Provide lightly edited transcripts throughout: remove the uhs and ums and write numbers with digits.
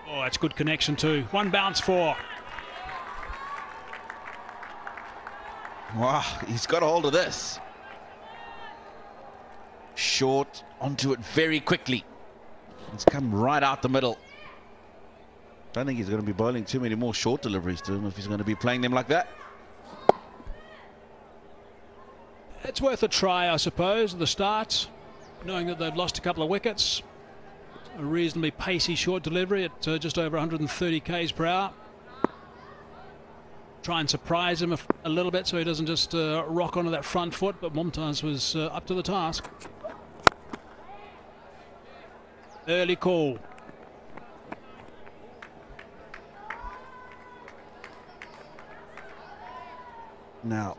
Oh, that's good connection too. One bounce for. Wow, he's got a hold of this. Short onto it very quickly. It's come right out the middle. Don't think he's going to be bowling too many more short deliveries to him if he's going to be playing them like that. It's worth a try, I suppose, at the start, knowing that they've lost a couple of wickets. A reasonably pacey short delivery at just over 130 k's per hour. Try and surprise him a little bit so he doesn't just rock onto that front foot, but Mumtaz was up to the task. Early call. Now,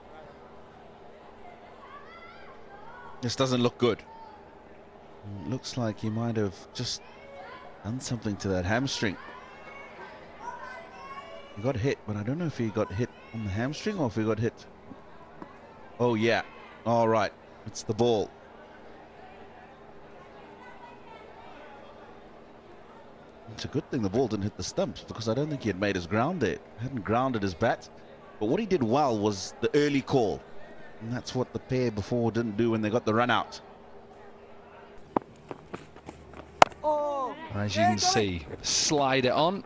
this doesn't look good. It looks like he might have just done something to that hamstring. He got hit, but I don't know if he got hit on the hamstring or if he got hit. Oh, yeah. All right. It's the ball. It's a good thing the ball didn't hit the stumps because I don't think he had made his ground there. Hadn't grounded his bat. But what he did well was the early call. And that's what the pair before didn't do when they got the run out. As you can see, slide it on.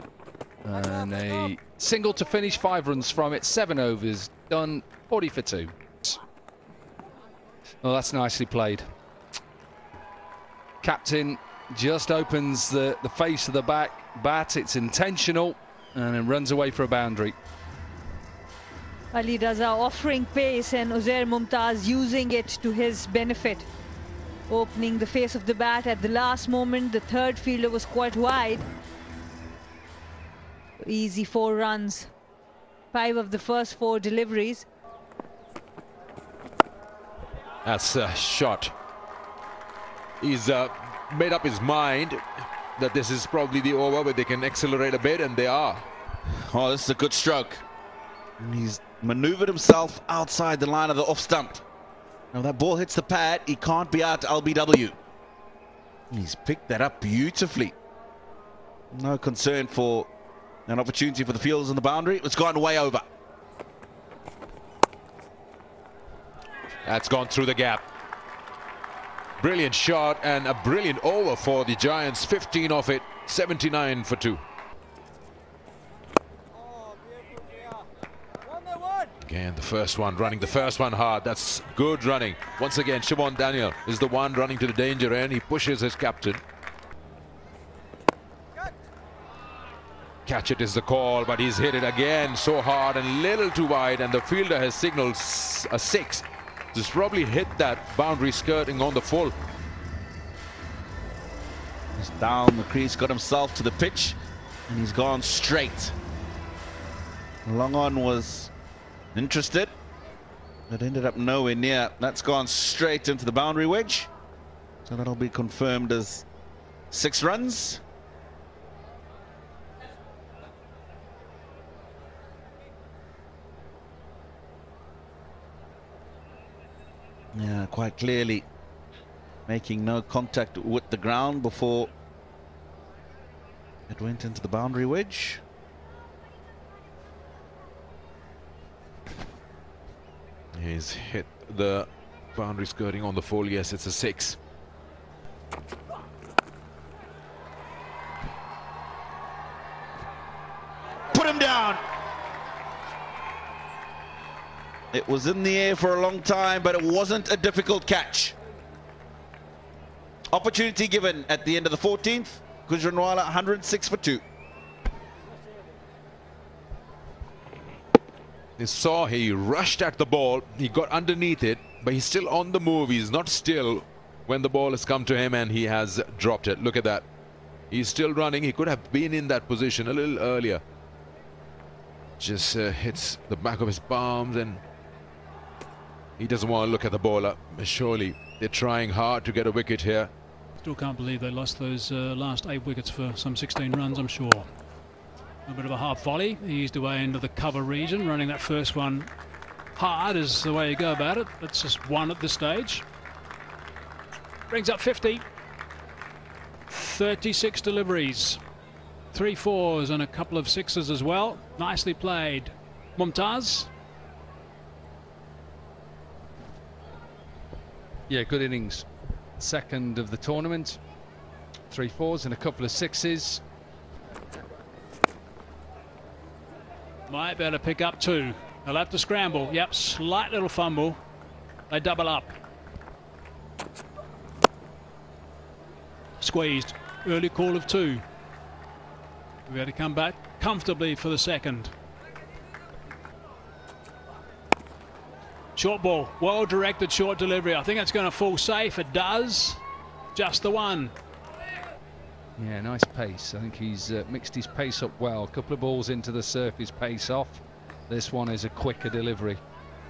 And a single to finish, 5 runs from it, 7 overs, done, 40 for 2. Well, that's nicely played. Captain just opens the face of the bat, it's intentional, and it runs away for a boundary. Ali Raza offering pace and Uzair Mumtaz using it to his benefit. Opening the face of the bat at the last moment, the third fielder was quite wide. Easy 4 runs, 5 of the first 4 deliveries. That's a shot. He's made up his mind that this is probably the over where they can accelerate a bit, and they are. Oh, this is a good stroke. And he's maneuvered himself outside the line of the off stump. Now that ball hits the pad, he can't be out to LBW. And he's picked that up beautifully. No concern for an opportunity for the fielders on the boundary. It's gone way over. That's gone through the gap. Brilliant shot and a brilliant over for the Giants. 15 off it, 79 for 2. Again, the first one, running the first one hard. That's good running. Once again, Shimon Daniel is the one running to the danger end. He pushes his captain. Catch it is the call, but he's hit it again so hard and little too wide, and the fielder has signaled a 6. Just probably hit that boundary skirting on the full. He's down the crease, got himself to the pitch, and he's gone straight. Long on was interested, but ended up nowhere near. That's gone straight into the boundary wedge. So that'll be confirmed as 6 runs. Yeah, quite clearly making no contact with the ground before it went into the boundary wedge. He's hit the boundary skirting on the full. Yes, it's a 6. Put him down. It was in the air for a long time, but it wasn't a difficult catch. Opportunity given at the end of the 14th. Gujranwala 106 for 2. They saw he rushed at the ball. He got underneath it, but he's still on the move. He's not still when the ball has come to him and he has dropped it. Look at that. He's still running. He could have been in that position a little earlier. Just hits the back of his palms, and he doesn't want to look at the ball. Surely they're trying hard to get a wicket here. Still can't believe they lost those last 8 wickets for some 16 runs, I'm sure. A bit of a half volley, eased away into the cover region. Running that first one hard is the way you go about it. That's just 1 at this stage. Brings up 50. 36 deliveries. 3 4s and a couple of 6s as well. Nicely played. Mumtaz. Yeah, good innings. Second of the tournament. 3 4s and a couple of 6s. Might be able to pick up 2. They'll have to scramble. Yep, slight little fumble. They double up. Squeezed. Early call of 2. We had to come back comfortably for the second. Short ball. Well directed short delivery. I think it's going to fall safe. It does. Just the one. Yeah, nice pace. I think he's mixed his pace up well. A couple of balls into the surface, pace off. This one is a quicker delivery.